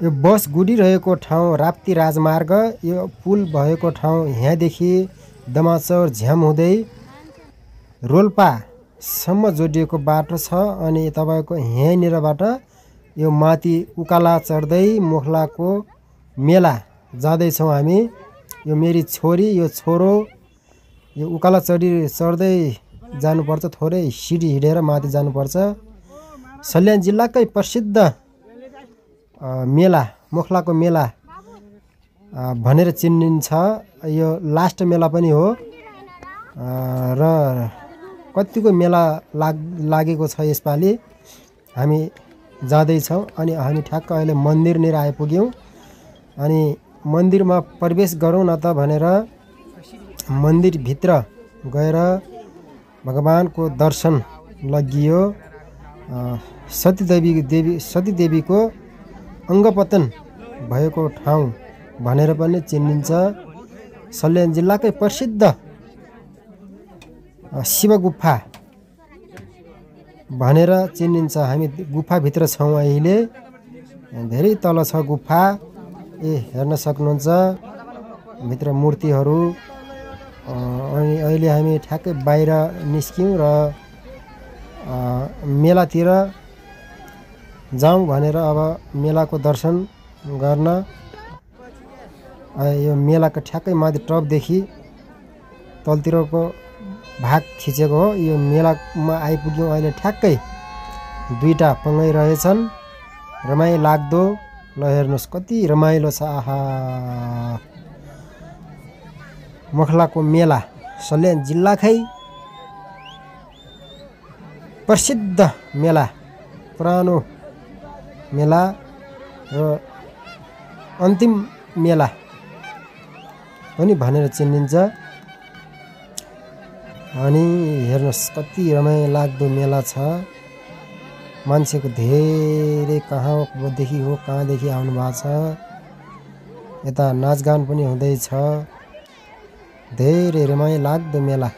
यो बस गुडिरहेको ठाउँ राप्ती राजमार्ग, यो पुल भएको ठाउँ यहाँदेखि दमाचौर झ्याम हुँदै रोल्पासम्म जोडिएको बाटो छ। अनि तपाईँको यहीँनिरबाट यो माथि उकाला चढ्दै मोखलाको मेला जाँदैछौँ हामी। यो मेरी छोरी, यो छोरो, यो उकाला चढ्दै जानुपर्छ, थोरै सिडी हिँडेर माथि जानुपर्छ। सल्यान जिल्लाकै प्रसिद्ध मेला मोखलाको मेला भनेर चिनिन्छ। यो लास्ट मेला पनि हो र कतिको मेला लागेको छ यसपालि। हामी जाँदैछौँ अनि हामी ठ्याक्क अहिले मन्दिरनिर आइपुग्यौँ। अनि मन्दिरमा प्रवेश गरौँ न त भनेर मन्दिरभित्र गएर भगवानको दर्शन लगियो। सतीदेवीको अङ्गपतन भएको ठाउँ भनेर पनि चिनिन्छ। सल्यान जिल्लाकै प्रसिद्ध शिव गुफा भनेर चिनिन्छ। हामी गुफाभित्र छौँ अहिले, धेरै तल छ गुफा। हेर्न सक्नुहुन्छ भित्र मूर्तिहरू। अनि अहिले हामी ठ्याक्कै बाहिर निस्क्यौँ र मेलातिर जाउँ भनेर अब मेलाको दर्शन गर्न। यो मेलाको ठ्याक्कै माथि टपदेखि तलतिरको भाग खिचेको हो। यो मेलामा आइपुग्यौँ अहिले ठ्याक्कै। दुईटा पङ्गै रहेछन्, रमाइलो लाग्दो। ल हेर्नुहोस् कति रमाइलो छ। आहा, मोखलाको मेला सल्यान जिल्लाकै प्रसिद्ध मेला, पुरानो मेला र अन्तिम मेला पनि भनेर चिनिन्छ। अनि हेर्नुहोस् कति रमाइलो लाग्दो मेला छ। मान्छेको धेरै कहाँदेखि हो कहाँदेखि आउनु भएको छ। यता नाचगान पनि हुँदैछ। धेरै रमाइलो लाग्दो मेला।